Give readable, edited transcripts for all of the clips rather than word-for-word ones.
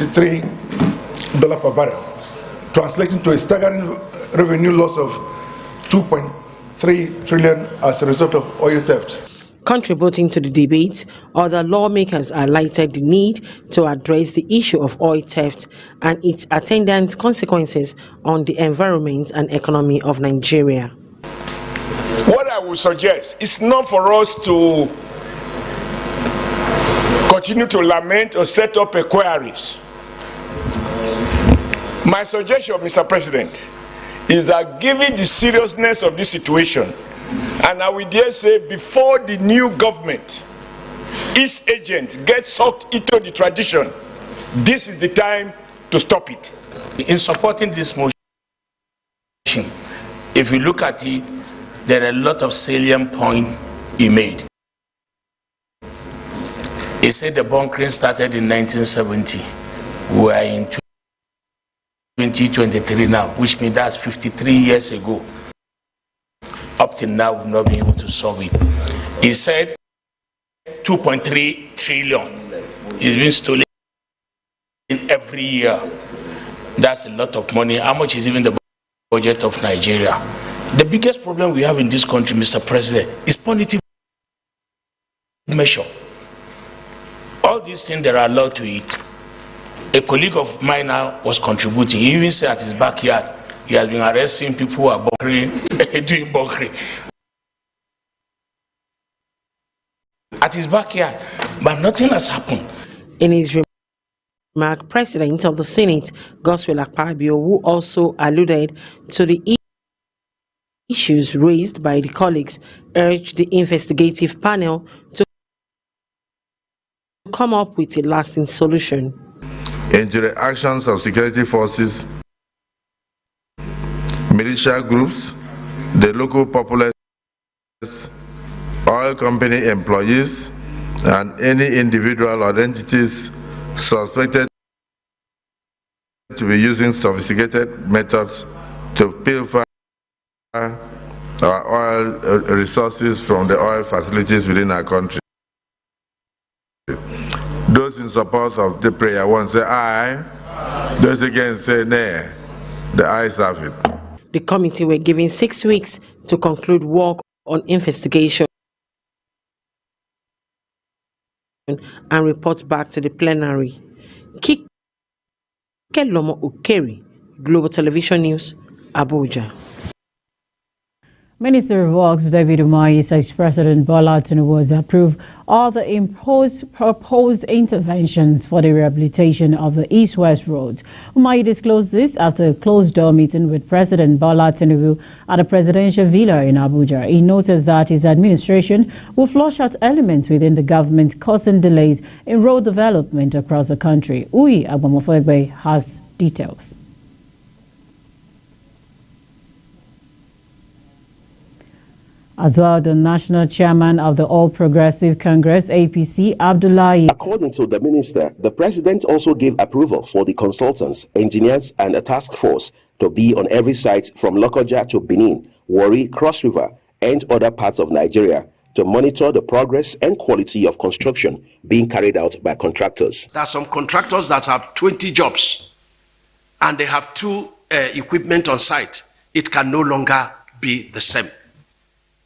$3 per barrel, translating to a staggering revenue loss of 2.3 trillion as a result of oil theft. Contributing to the debate, other lawmakers highlighted the need to address the issue of oil theft and its attendant consequences on the environment and economy of Nigeria. What I would suggest is not for us to continue to lament or set up inquiries. My suggestion, Mr. President, is that given the seriousness of this situation, and I will dare say before the new government, each agent gets sucked into the tradition, this is the time to stop it. In supporting this motion, if you look at it, there are a lot of salient points he made. He said the bunkering started in 1970. We are in 2023 now, which means that's 53 years ago. Up till now, we've not been able to solve it. He said 2.3 trillion is being stolen every year. That's a lot of money. How much is even the budget of Nigeria? The biggest problem we have in this country, Mr. President, is punitive measure. All these things that are allowed to eat. A colleague of mine now was contributing. He even said at his backyard, he has been arresting people who are bunkering, doing bunkering. At his backyard, but nothing has happened. In his remark, President of the Senate, Godswill Akpabio, who also alluded to the issues raised by the colleagues, urged the investigative panel to come up with a lasting solution. Into the actions of security forces, militia groups, the local populace, oil company employees, and any individual or entities suspected to be using sophisticated methods to pilfer our oil resources from the oil facilities within our country. Those in support of the prayer one say aye, those against say nay. The ayes have it. The committee were given 6 weeks to conclude work on investigation and report back to the plenary. Kelomo Ukeri, Global Television News, Abuja. Minister of Works David Umahi says President Bola Tinubu has approved all the proposed interventions for the rehabilitation of the East-West Road. Umahi disclosed this after a closed-door meeting with President Bola Tinubu at the presidential villa in Abuja. He noted that his administration will flush out elements within the government causing delays in road development across the country. Uyi Agbamofegbe has details. As well, the national chairman of the All Progressive Congress, APC, Abdullahi. According to the minister, the president also gave approval for the consultants, engineers, and a task force to be on every site from Lokoja to Benin, Warri, Cross River, and other parts of Nigeria to monitor the progress and quality of construction being carried out by contractors. There are some contractors that have 20 jobs and they have 2 equipment on site. It can no longer be the same.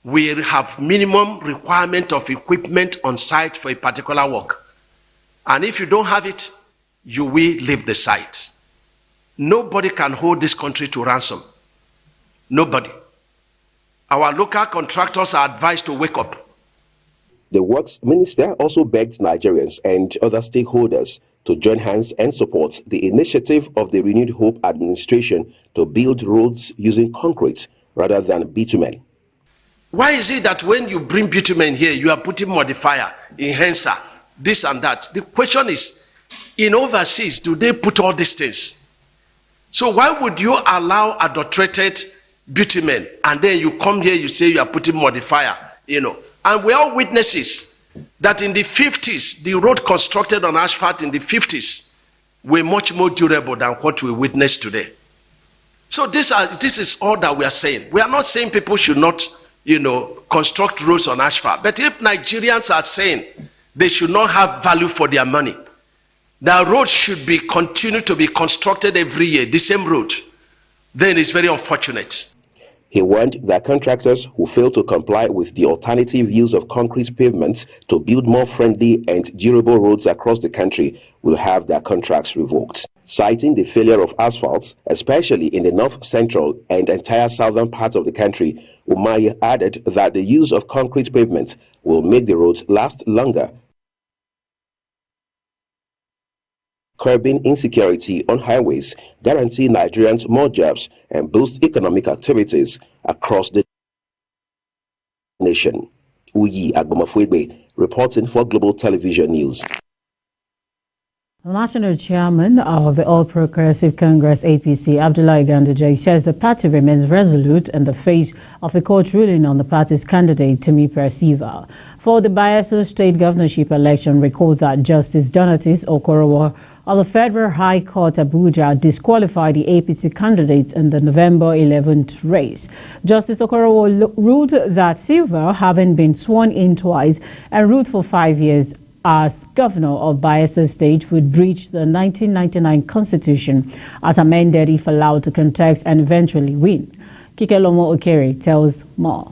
We have minimum requirement of equipment on site for a particular work. And if you don't have it, you will leave the site. Nobody can hold this country to ransom. Nobody. Our local contractors are advised to wake up. The Works Minister also begged Nigerians and other stakeholders to join hands and support the initiative of the Renewed Hope administration to build roads using concrete rather than bitumen. Why is it that when you bring bitumen here, you are putting modifier, enhancer, this and that? The question is, in overseas, do they put all these things? So why would you allow adulterated bitumen and then you come here, you say you are putting modifier, And we are witnesses that in the 50s, the road constructed on asphalt in the 50s were much more durable than what we witness today. So this is all that we are saying. We are not saying people should not construct roads on asphalt. But if Nigerians are saying they should not have value for their money, that roads should be continue to be constructed every year, the same road, then it's very unfortunate. He warned that contractors who fail to comply with the alternative use of concrete pavements to build more friendly and durable roads across the country will have their contracts revoked. Citing the failure of asphalt, especially in the north central and entire southern part of the country, Umahi added that the use of concrete pavement will make the roads last longer, curbing insecurity on highways, guarantee Nigerians more jobs, and boost economic activities across the nation. Uyi Agbomafuegbe, reporting for Global Television News. The National Chairman of the All Progressive Congress APC, Abdullahi Ganduje, says the party remains resolute in the face of a court ruling on the party's candidate, Timi Percival. For the Bayelsa State governorship election, recall that Justice Donatis Okorowo of the Federal High Court Abuja disqualified the APC candidates in the November 11th race. Justice Okorowo ruled that Silva, having been sworn in twice and ruled for 5 years as governor of Bayelsa State, would breach the 1999 constitution as amended if allowed to contest and eventually win. Kikelomo Okere tells more.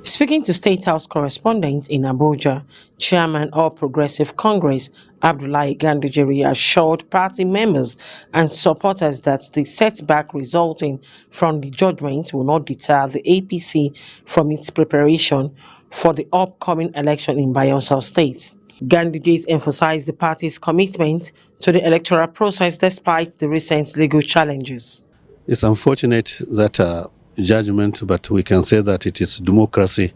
Speaking to State House correspondent in Abuja, Chairman of Progressive Congress Abdullahi Ganduje reassured party members and supporters that the setback resulting from the judgment will not deter the APC from its preparation for the upcoming election in Bayelsa State. Ganduje emphasized the party's commitment to the electoral process despite the recent legal challenges. It's unfortunate that judgment, but we can say that it is democracy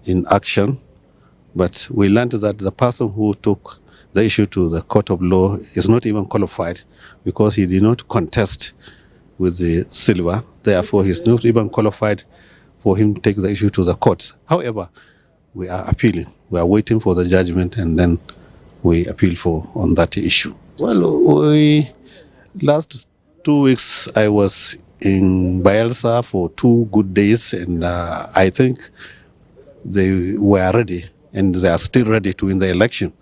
in action. But we learned that the person who took the issue to the court of law is not even qualified because he did not contest with the Silva. Therefore, he's not even qualified for him to take the issue to the court. However, we are appealing. We are waiting for the judgment and then we appeal on that issue. Well, last 2 weeks I was in Bayelsa for 2 good days, and I think they were ready and they are still ready to win the election.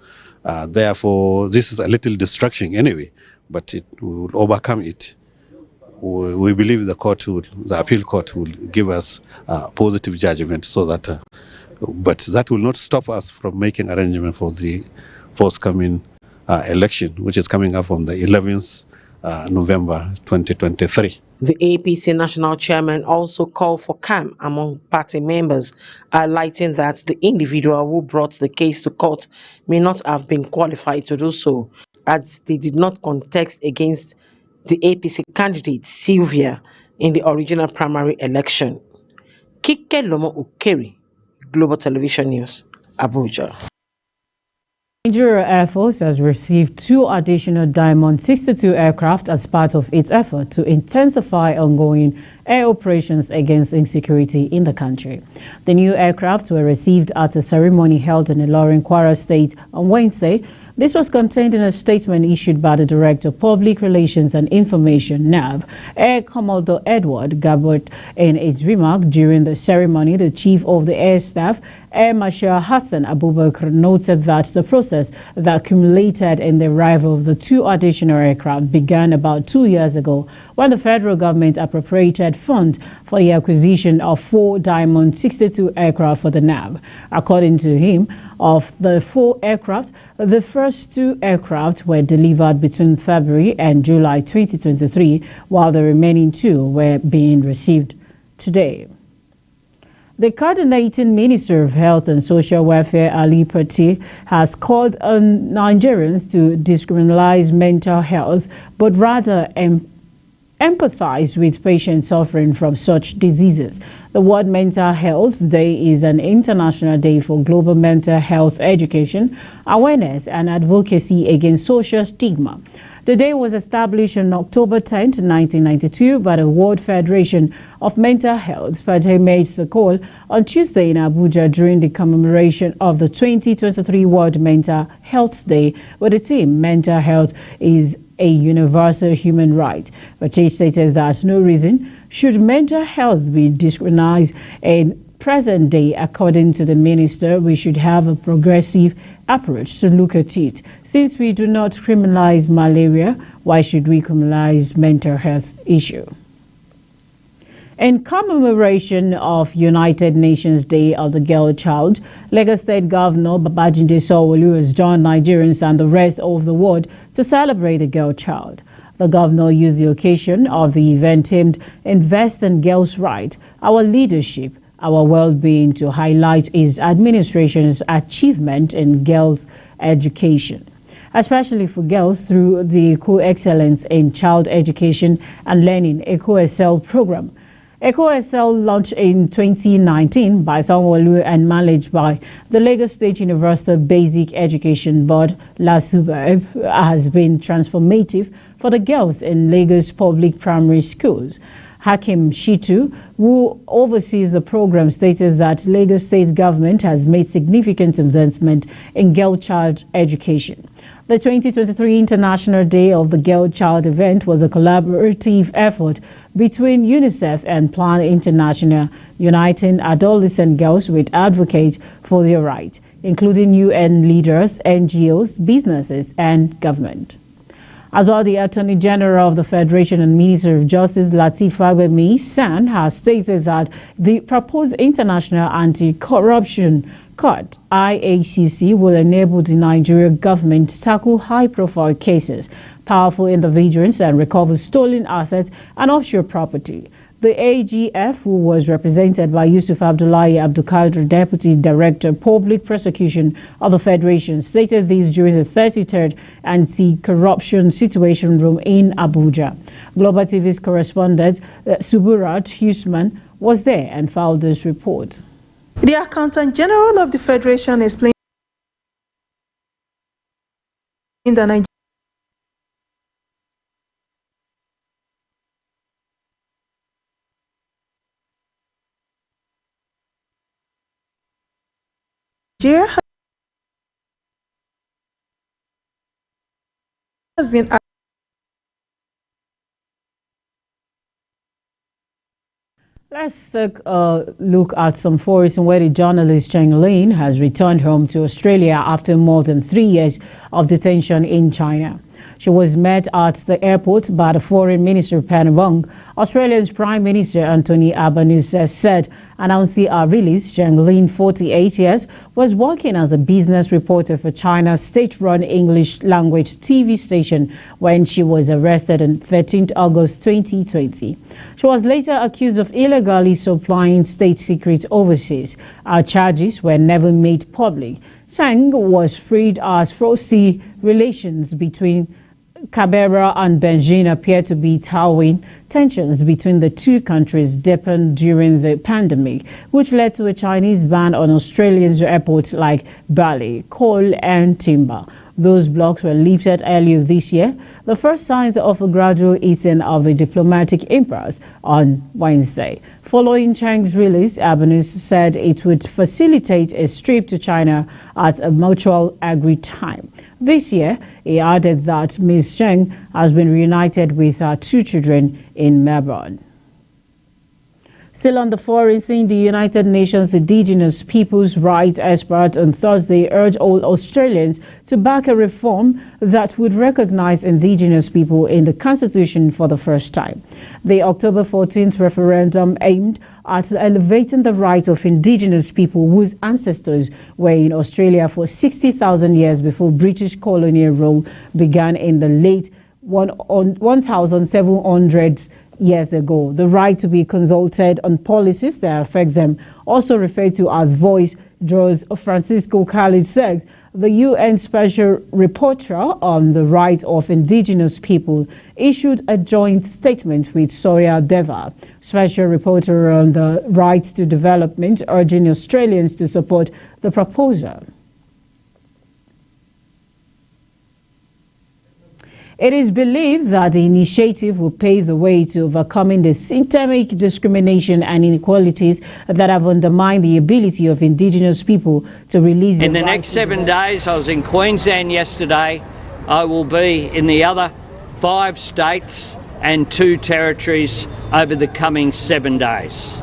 Therefore, this is a little distraction anyway, but we will overcome it. We believe the appeal court will give us a positive judgment, so that, but that will not stop us from making arrangement for the forthcoming election, which is coming up on the 11th November 2023. The APC national chairman also called for calm among party members, highlighting that the individual who brought the case to court may not have been qualified to do so, as they did not contest against the APC candidate Sylvia in the original primary election. Kikelomo Okere, Global Television News, Abuja. Nigeria Air Force has received 2 additional Diamond 62 aircraft as part of its effort to intensify ongoing air operations against insecurity in the country. The new aircraft were received at a ceremony held in Ilorin, Kwara State on Wednesday. This was contained in a statement issued by the Director of Public Relations and Information, NAV, Air Commodore Edward Gabot. In his remark during the ceremony, the Chief of the Air Staff, Air Marshal Hassan Abubakar, noted that the process that culminated in the arrival of the 2 additional aircraft began about 2 years ago, when the federal government appropriated funds for the acquisition of 4 Diamond 62 aircraft for the NAV. According to him, of the 4 aircraft, the first 2 aircraft were delivered between February and July 2023, while the remaining 2 were being received today. The coordinating Minister of Health and Social Welfare, Ali Pati, has called on Nigerians to decriminalize mental health, but rather empathize with patients suffering from such diseases. The World Mental Health Day is an international day for global mental health education, awareness, and advocacy against social stigma. The day was established on October 10, 1992 by the World Federation of Mental Health. Pate made the call on Tuesday in Abuja during the commemoration of the 2023 World Mental Health Day, with the theme Mental Health is a universal human right. Pate stated that no reason should mental health be discriminated, and present day. According to the minister, we should have a progressive approach to look at it. Since we do not criminalize malaria, why should we criminalize mental health issue? In commemoration of United Nations Day of the Girl Child, Lagos State Governor Babajide Sanwo-Olu has joined Nigerians and the rest of the world to celebrate the girl child. The governor used the occasion of the event themed Invest in Girls' Rights, Our Leadership, Our Well-Being to highlight his administration's achievement in girls' education, especially for girls through the Eco Excellence in Child Education and Learning EcoExcel program. EcoExcel, launched in 2019 by Sanwo-Olu and managed by the Lagos State University Basic Education Board, LASUBEB, has been transformative for the girls in Lagos public primary schools. Hakim Shitu, who oversees the program, stated that Lagos State government has made significant investment in girl child education. The 2023 International Day of the Girl Child event was a collaborative effort between UNICEF and Plan International, uniting adolescent girls with advocates for their rights, including UN leaders, NGOs, businesses, and government. As well, the Attorney General of the Federation and Minister of Justice, Lateef Fagbemi San, has stated that the proposed International Anti-Corruption Court, IACC, will enable the Nigerian government to tackle high-profile cases, powerful individuals, and recover stolen assets and offshore property. The AGF, who was represented by Yusuf Abdullahi Abdulkadir, Deputy Director, Public Prosecution of the Federation, stated this during the 33rd Anti-Corruption Situation Room in Abuja. Global TV's correspondent Suburat Husman was there and filed this report. The Accountant General of the Federation explained the Nigeria has been Let's take a look at some forest where the journalist Cheng Lin has returned home to Australia after more than 3 years of detention in China. She was met at the airport by the Foreign Minister Penny Wong. Australia's Prime Minister Anthony Albanese said, announcing her release. Cheng Lin, 48 years, was working as a business reporter for China's state-run English language TV station when she was arrested on 13 August 2020. She was later accused of illegally supplying state secrets overseas. Her charges were never made public. Cheng was freed as frosty relations between Canberra and Beijing appear to be towing. Tensions between the two countries deepened during the pandemic, which led to a Chinese ban on Australian airports like Bali, coal and timber. Those blocks were lifted earlier this year, the first signs of a gradual easing of the diplomatic impasse on Wednesday. Following Cheng's release, Albanese said it would facilitate a trip to China at a mutual agreed time. This year, he added that Ms. Cheng has been reunited with her 2 children in Melbourne. Still on the foreign scene, the United Nations Indigenous Peoples' Rights expert on Thursday urged all Australians to back a reform that would recognize Indigenous people in the Constitution for the first time. The October 14th referendum aimed at elevating the rights of Indigenous people whose ancestors were in Australia for 60,000 years before British colonial rule began in the late 1700s. Years ago. The right to be consulted on policies that affect them, also referred to as voice, draws Francisco Khalid said. The UN Special Rapporteur on the Rights of Indigenous People issued a joint statement with Surya Deva, Special Rapporteur on the Rights to Development, urging Australians to support the proposal. It is believed that the initiative will pave the way to overcoming the systemic discrimination and inequalities that have undermined the ability of Indigenous people to release in the next 7 days. I was in Queensland yesterday. I will be in the other 5 states and 2 territories over the coming 7 days.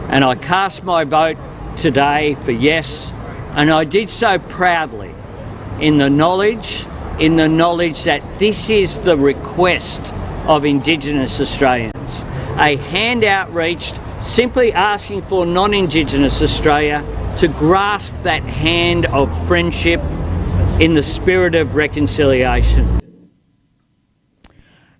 And I cast my vote today for yes, and I did so proudly in the knowledge that this is the request of Indigenous Australians. A hand outreached simply asking for non-Indigenous Australia to grasp that hand of friendship in the spirit of reconciliation.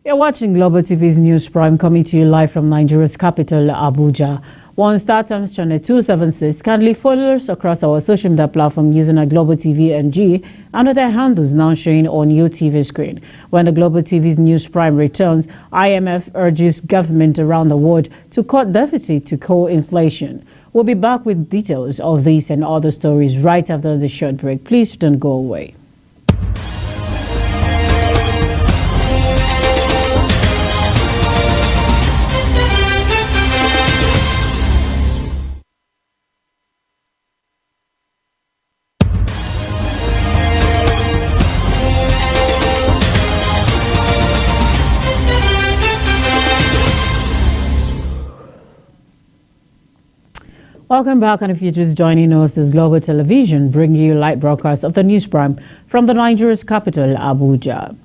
You're watching Global TV's News Prime, coming to you live from Nigeria's capital, Abuja. One StarTimes channel 276. Kindly follow us across our social media platform using our Global TV NG and other handles now showing on your TV screen. When the Global TV's News Prime returns, IMF urges government around the world to cut deficit to cool inflation. We'll be back with details of these and other stories right after the short break. Please don't go away. Welcome back, and if you're just joining us, this is Global Television bringing you live broadcast of the News Prime from the Nigeria's capital, Abuja.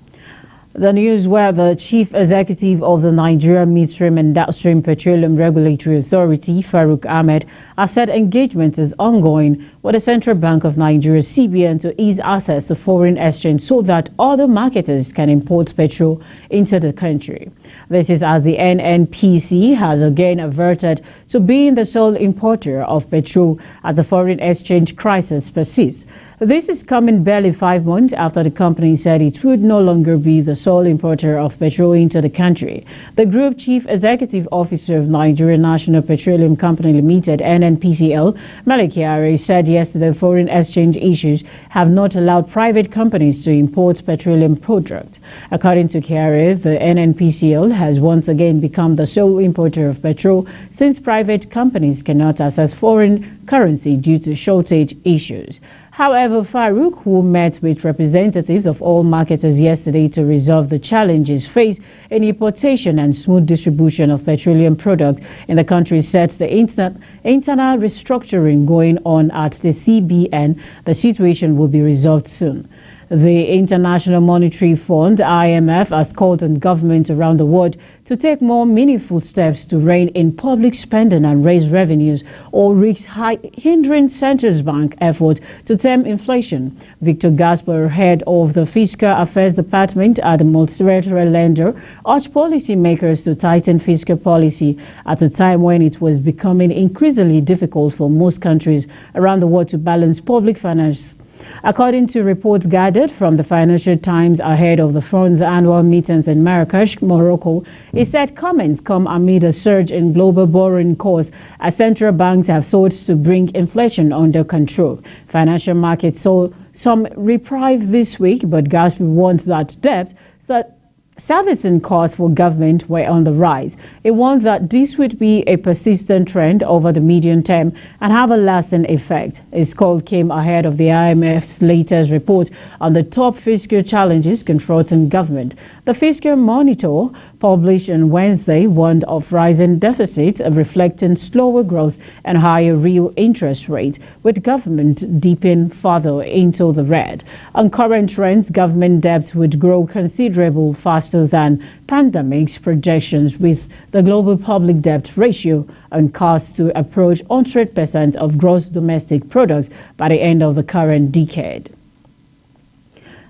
The news where the chief executive of the Nigeria Midstream and Downstream Petroleum Regulatory Authority, Farouk Ahmed, has said engagement is ongoing with the Central Bank of Nigeria, CBN, to ease access to foreign exchange so that other marketers can import petrol into the country. This is as the NNPC has again averted to being the sole importer of petrol as the foreign exchange crisis persists. This is coming barely 5 months after the company said it would no longer be the sole importer of petrol into the country. The Group Chief Executive Officer of Nigeria National Petroleum Company Limited, NNPCL, Malik Kyari, said yesterday foreign exchange issues have not allowed private companies to import petroleum products. According to Kyari, the NNPCL has once again become the sole importer of petrol since private companies cannot access foreign currency due to shortage issues. However, Farouk, who met with representatives of all marketers yesterday to resolve the challenges faced in importation and smooth distribution of petroleum products in the country, said the internal restructuring going on at the CBN, the situation will be resolved soon. The International Monetary Fund, IMF, has called on governments around the world to take more meaningful steps to rein in public spending and raise revenues or risk hindering central bank effort to tame inflation. Victor Gasper, head of the Fiscal Affairs Department at the multilateral lender, urged policymakers to tighten fiscal policy at a time when it was becoming increasingly difficult for most countries around the world to balance public finance. According to reports gathered from the Financial Times ahead of the fund's annual meetings in Marrakesh, Morocco, it said comments come amid a surge in global borrowing costs as central banks have sought to bring inflation under control. Financial markets saw some reprieve this week, but Gasper warns that debt servicing costs for government were on the rise. It warned that this would be a persistent trend over the medium term and have a lasting effect. Its call came ahead of the IMF's latest report on the top fiscal challenges confronting government. The Fiscal Monitor, published on Wednesday, warned of rising deficits reflecting slower growth and higher real interest rates, with government dipping further into the red. On current trends, government debt would grow considerably faster than pandemic's projections, with the global public debt ratio on course to approach 100% of gross domestic product by the end of the current decade.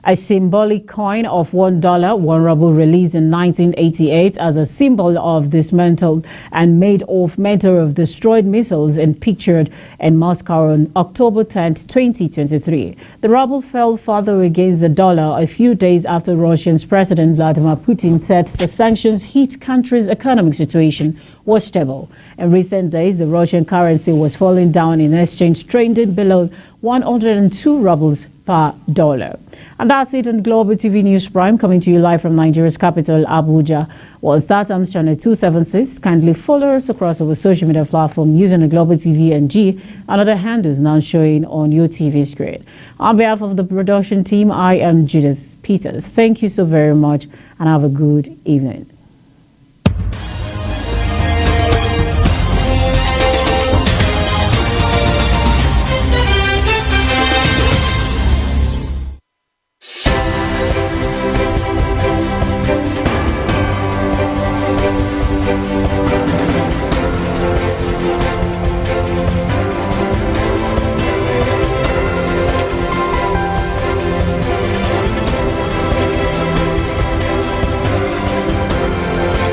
A symbolic coin of $1, 1 ruble, released in 1988 as a symbol of dismantled and made of metal of destroyed missiles and pictured in Moscow on October 10, 2023. The ruble fell further against the dollar a few days after Russia's President Vladimir Putin said the sanctions hit country's economic situation was stable. In recent days, the Russian currency was falling down in exchange, trending below 102 rubles per dollar. And that's it on Global TV News Prime, coming to you live from Nigeria's capital, Abuja. Well, StarTimes channel 276. Kindly follow us across our social media platform using the Global TV NG and other handles now showing on your TV screen. On behalf of the production team, I am Judith Peters. Thank you so very much and have a good evening.